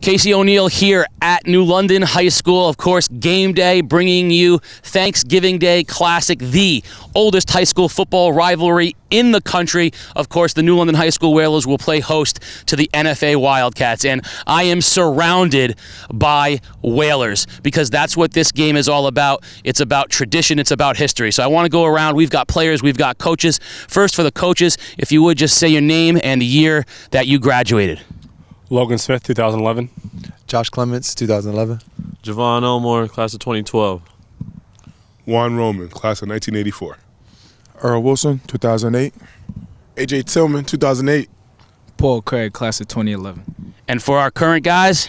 Casey O'Neill here at New London High School. Of course, game day, bringing you Thanksgiving Day Classic, the oldest high school football rivalry in the country. Of course, the New London High School Whalers will play host to the NFA Wildcats, and I am surrounded by Whalers because that's what this game is all about. It's about tradition, it's about history. So I want to go around. We've got players, we've got coaches. First, for the coaches, if you would just say your name and the year that you graduated. Logan Smith, 2011. Josh Clements, 2011. Javon Elmore, class of 2012. Juan Roman, class of 1984. Earl Wilson, 2008. AJ Tillman, 2008. Paul Craig, class of 2011. And for our current guys?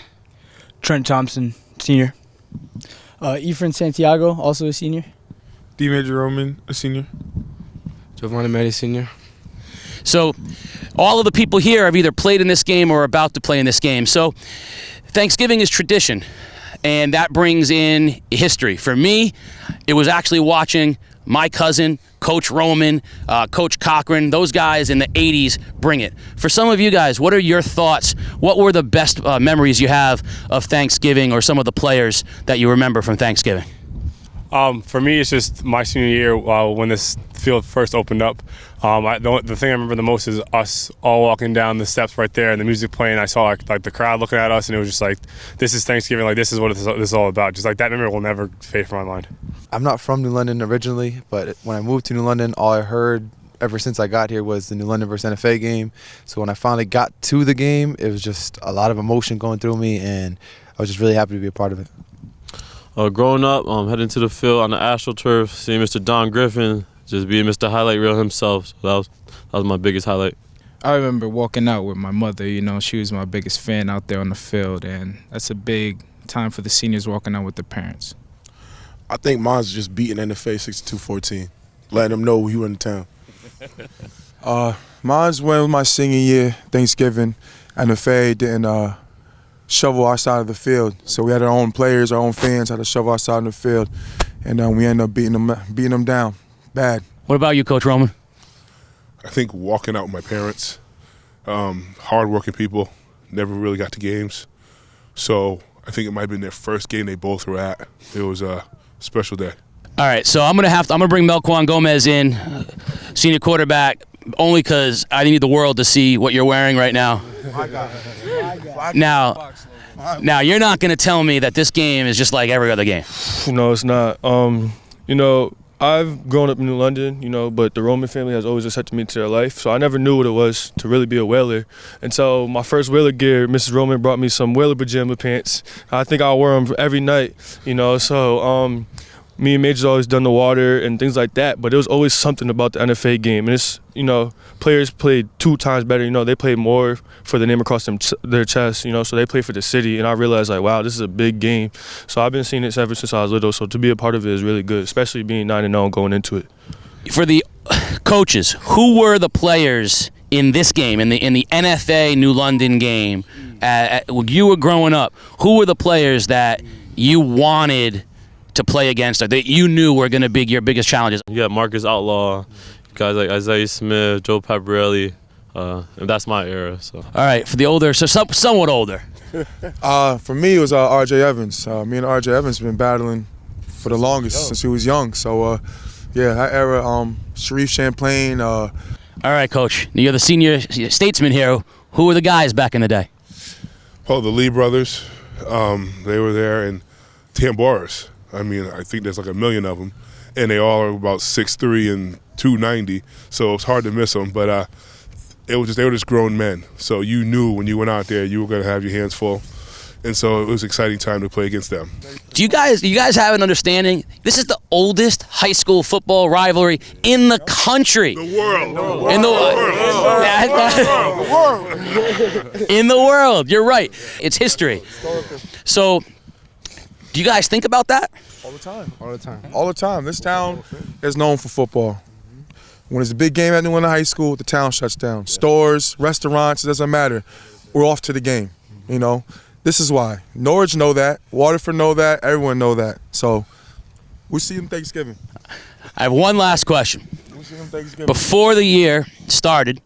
Trent Thompson, senior. Efren Santiago, also a senior. D. Major Roman, a senior. Giovanni Medi, senior. So all of the people here have either played in this game or are about to play in this game. So Thanksgiving is tradition, and that brings in history. For me, it was actually watching my cousin, Coach Roman, Coach Cochran, those guys in the 80s bring it. For some of you guys, what are your thoughts? What were the best memories you have of Thanksgiving, or some of the players that you remember from Thanksgiving? For me, it's just my senior year when this field first opened up. The thing I remember the most is us all walking down the steps right there and the music playing. I saw like the crowd looking at us, and it was just like, this is Thanksgiving. Like, this is what this is all about. Just like that memory will never fade from my mind. I'm not from New London originally, but when I moved to New London, all I heard ever since I got here was the New London versus NFA game. So when I finally got to the game, it was just a lot of emotion going through me, and I was just really happy to be a part of it. Growing up, heading to the field on the AstroTurf, seeing Mr. Don Griffin, just being Mr. Highlight Reel himself. So that was my biggest highlight. I remember walking out with my mother. You know, she was my biggest fan out there on the field, and that's a big time for the seniors walking out with their parents. I think mine's just beating NFA 62-14, letting them know we were in town. Mine's when it was my senior year, Thanksgiving, and the NFA didn't shovel our side of the field. So we had our own players, our own fans had to shovel our side of the field, and we ended up beating them down bad. What about you, Coach Roman? I think walking out with my parents, hard-working people, never really got to games. So I think it might have been their first game they both were at. It was a special day. All right, so I'm gonna bring Melquan Gomez in, senior quarterback, only because I need the world to see what you're wearing right now. Now you're not gonna tell me that this game is just like every other game. No, it's not. I've grown up in New London, but the Roman family has always accepted me to their life, so I never knew what it was to really be a Whaler. And so my first Whaler gear, Mrs. Roman brought me some Whaler pajama pants. I think I wore them every night, so me and Major's always done the water and things like that, but it was always something about the NFA game. And it's, players played 2 times better. They played more for the name across their chest, so they play for the city. And I realized, like, wow, this is a big game. So I've been seeing this ever since I was little. So to be a part of it is really good, especially being 9-0 going into it. For the coaches, who were the players in this game, in the NFA New London game, when you were growing up? Who were the players that you wanted to play against, or that you knew were going to be your biggest challenges? You got Marcus Outlaw, guys like Isaiah Smith, Joe Paparelli, and that's my era. So. All right, for the older, so somewhat older. For me, it was R.J. Evans. Me and R.J. Evans have been battling for the longest since he was young. So, that era, Sharif Champlain. All right, Coach, you're the senior statesman here. Who were the guys back in the day? Oh, the Lee brothers, they were there, and Tamboras. I think there's like 1 million of them, and they all are about 6'3" and 290, so it's hard to miss them. But they were just grown men, so you knew when you went out there you were going to have your hands full, and so it was an exciting time to play against them. Do you guys have an understanding? This is the oldest high school football rivalry in the country. The world. In the world. You're right. It's history. So, do you guys think about that? All the time. This town is known for football. When it's a big game at New London High School, the town shuts down. Stores, restaurants, it doesn't matter. We're off to the game, This is why. Norwich know that. Waterford know that. Everyone know that. So, we'll see them Thanksgiving. I have one last question. We'll see them Thanksgiving. Before the year started,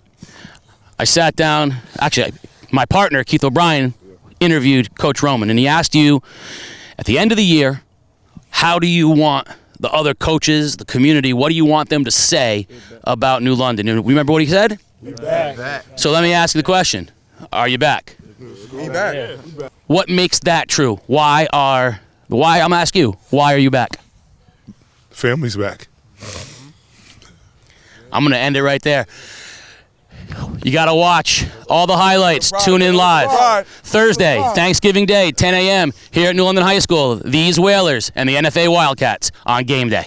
I sat down. Actually, my partner, Keith O'Brien, interviewed Coach Roman, and he asked you at the end of the year, how do you want the other coaches, the community, what do you want them to say about New London? And remember what he said? We're back. So let me ask you the question. Are you back? We back. What makes that true? Why, I'm going to ask you, why are you back? Family's back. I'm going to end it right there. You got to watch all the highlights. Tune in live. Thursday, Thanksgiving Day, 10 a.m. here at New London High School. These Whalers and the NFA Wildcats on game day.